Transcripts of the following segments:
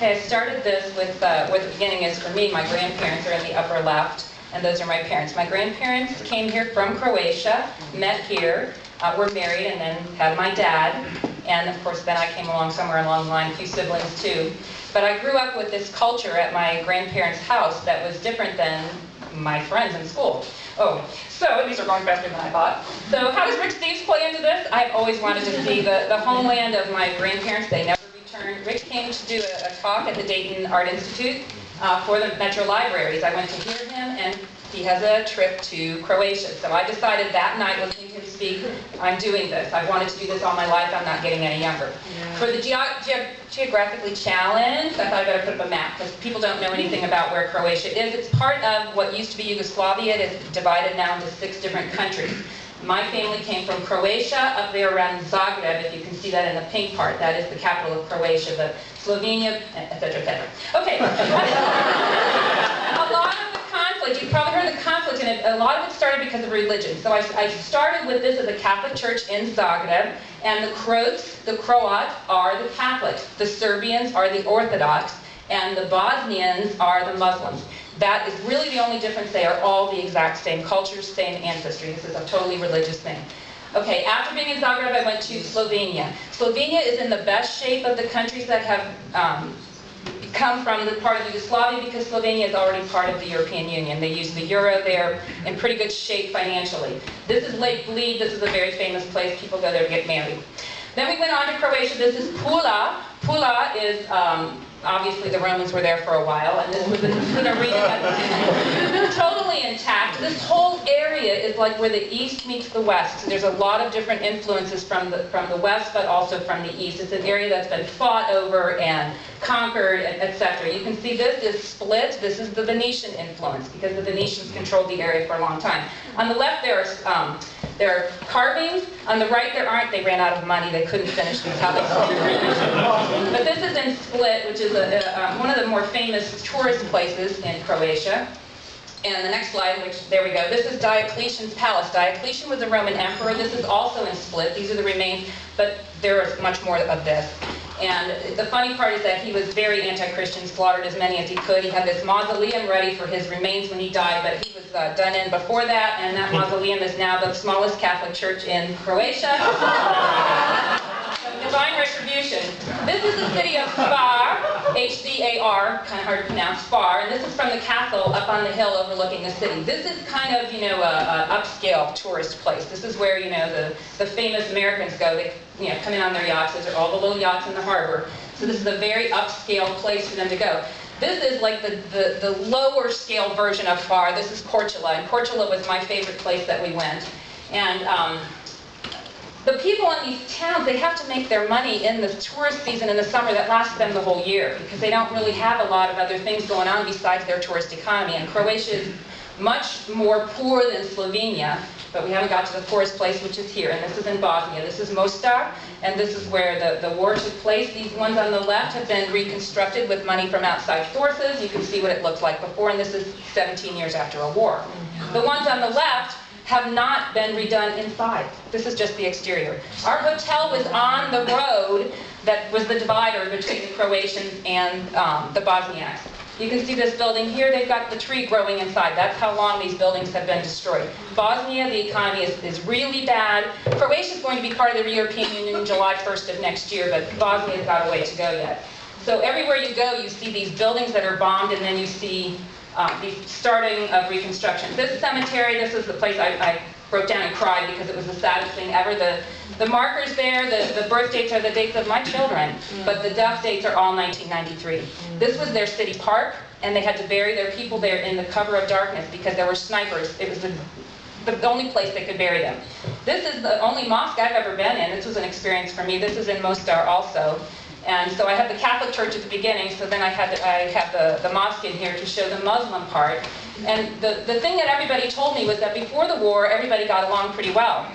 Okay, I started this with where the beginning is for me. My grandparents are in the upper left, and those are my parents. My grandparents came here from Croatia, met here, were married, and then had my dad. And of course, then I came along somewhere along the line, a few siblings too. But I grew up with this culture at my grandparents' house that was different than my friends in school. Oh, so these are going faster than I thought. So how does Rick Steves play into this? I've always wanted to see the homeland of my grandparents. They never returned. Rick came to do a talk at the Dayton Art Institute for the Metro Libraries. I went to hear him, and he has a trip to Croatia. So I decided that night, listening to him speak, I'm doing this. I wanted to do this all my life. I'm not getting any younger. Yeah. For the geographically challenged, I thought I better put up a map, because people don't know anything about where Croatia is. It's part of what used to be Yugoslavia. It is divided now into 6 different countries. My family came from Croatia, up there around Zagreb, if you can see that in the pink part. That is the capital of Croatia, but Slovenia, etc., etc. Okay. A lot of the conflict, you've probably heard of the conflict, and a lot of it started because of religion. So I started with this as a Catholic church in Zagreb, and the Croats are the Catholics, the Serbians are the Orthodox, and the Bosnians are the Muslims. That is really the only difference. They are all the exact same cultures, same ancestry. This is a totally religious thing. Okay, after being in Zagreb, I went to Slovenia. Slovenia is in the best shape of the countries that have come from the part of Yugoslavia, because Slovenia is already part of the European Union. They use the euro. They're in pretty good shape financially. This is Lake Bled. This is a very famous place. People go there to get married. Then we went on to Croatia. This is Pula. Pula is obviously the Romans were there for a while, and this was an arena totally intact. This whole area is like where the east meets the west. So there's a lot of different influences from the west, but also from the east. It's an area that's been fought over and conquered, etc. You can see this is split. This is the Venetian influence, because the Venetians controlled the area for a long time. On the left there are carvings. On the right there aren't. They ran out of money. They couldn't finish these houses. But this is in Split, which is one of the more famous tourist places in Croatia. And the next slide, there we go. This is Diocletian's palace. Diocletian was a Roman emperor. This is also in Split. These are the remains, but there is much more of this. And the funny part is that he was very anti-Christian, slaughtered as many as he could. He had this mausoleum ready for his remains when he died, but he was done in before that, and that mausoleum is now the smallest Catholic church in Croatia. Divine retribution. This is the city of Hvar, H-V-A-R, kind of hard to pronounce, Hvar, and this is from the castle up on the hill overlooking the city. This is kind of, an upscale tourist place. This is where, the famous Americans go. They, come in on their yachts. Those are all the little yachts in the harbor. So this is a very upscale place for them to go. This is like the lower scale version of Hvar. This is Korčula, and Korčula was my favorite place that we went. And the people in these towns, they have to make their money in the tourist season in the summer that lasts them the whole year, because they don't really have a lot of other things going on besides their tourist economy. And Croatia is much more poor than Slovenia, but we haven't got to the poorest place, which is here. And this is in Bosnia. This is Mostar, and this is where the war took place. These ones on the left have been reconstructed with money from outside sources. You can see what it looked like before, and this is 17 years after a war. The ones on the left have not been redone inside. This is just the exterior. Our hotel was on the road that was the divider between the Croatians and the Bosniaks. You can see this building here. They've got the tree growing inside. That's how long these buildings have been destroyed. Bosnia, the economy is really bad. Croatia is going to be part of the European Union July 1st of next year, but Bosnia's got a way to go yet. So everywhere you go, you see these buildings that are bombed, and then you see the starting of reconstruction. This cemetery, this is the place I broke down and cried because it was the saddest thing ever. The markers there, the birth dates are the dates of my children, but the death dates are all 1993. This was their city park, and they had to bury their people there in the cover of darkness because there were snipers. It was the only place they could bury them. This is the only mosque I've ever been in. This was an experience for me. This is in Mostar also. And so I had the Catholic church at the beginning, so then I had the mosque in here to show the Muslim part. And the thing that everybody told me was that before the war, everybody got along pretty well.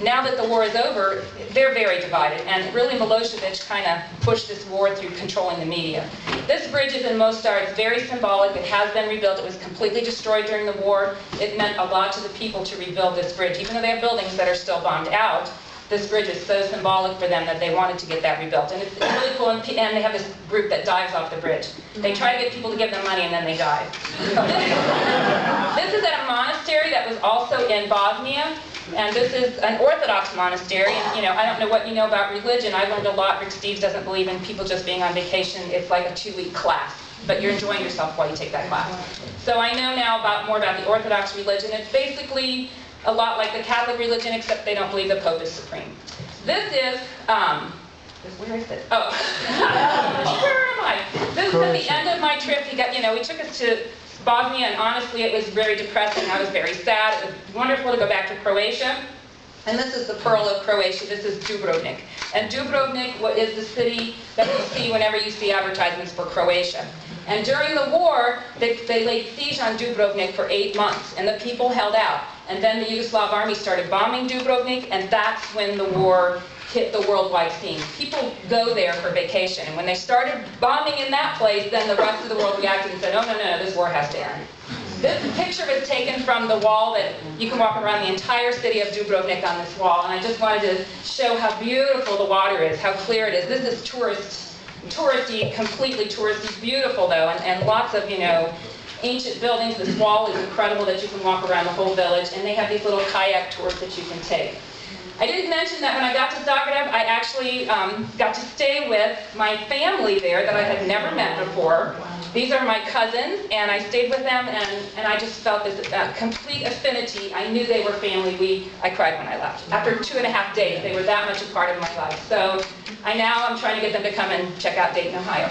Now that the war is over, they're very divided, and really Milosevic kind of pushed this war through controlling the media. This bridge is in Mostar. It's very symbolic. It has been rebuilt. It was completely destroyed during the war. It meant a lot to the people to rebuild this bridge, even though they have buildings that are still bombed out. this bridge is so symbolic for them that they wanted to get that rebuilt. And it's really cool, and they have this group that dives off the bridge. They try to get people to give them money, and then they dive. This is at a monastery that was also in Bosnia, and this is an Orthodox monastery. And, I don't know what you know about religion. I learned a lot. Rick Steves doesn't believe in people just being on vacation. It's like a 2-week class, but you're enjoying yourself while you take that class. So I know now more about the Orthodox religion. It's basically a lot like the Catholic religion, except they don't believe the Pope is supreme. This is, where is it? Oh, where am I? This is at the end of my trip. He took us to Bosnia, and honestly, it was very depressing. I was very sad. It was wonderful to go back to Croatia. And this is the pearl of Croatia. This is Dubrovnik. And Dubrovnik is the city that you see whenever you see advertisements for Croatia. And during the war, they laid siege on Dubrovnik for 8 months, and the people held out. And then the Yugoslav army started bombing Dubrovnik, and that's when the war hit the worldwide scene. People go there for vacation, and when they started bombing in that place, then the rest of the world reacted and said, oh, no, this war has to end. This picture was taken from the wall that you can walk around the entire city of Dubrovnik on this wall, and I just wanted to show how beautiful the water is, how clear it is. This is touristy, completely touristy, beautiful though, and lots of, ancient buildings. This wall is incredible that you can walk around the whole village, and they have these little kayak tours that you can take. I didn't mention that when I got to Zagreb, I actually got to stay with my family there that I had never met before. These are my cousins, and I stayed with them, and I just felt this complete affinity. I knew they were family. I cried when I left. After 2.5 days, they were that much a part of my life. So I'm trying to get them to come and check out Dayton, Ohio.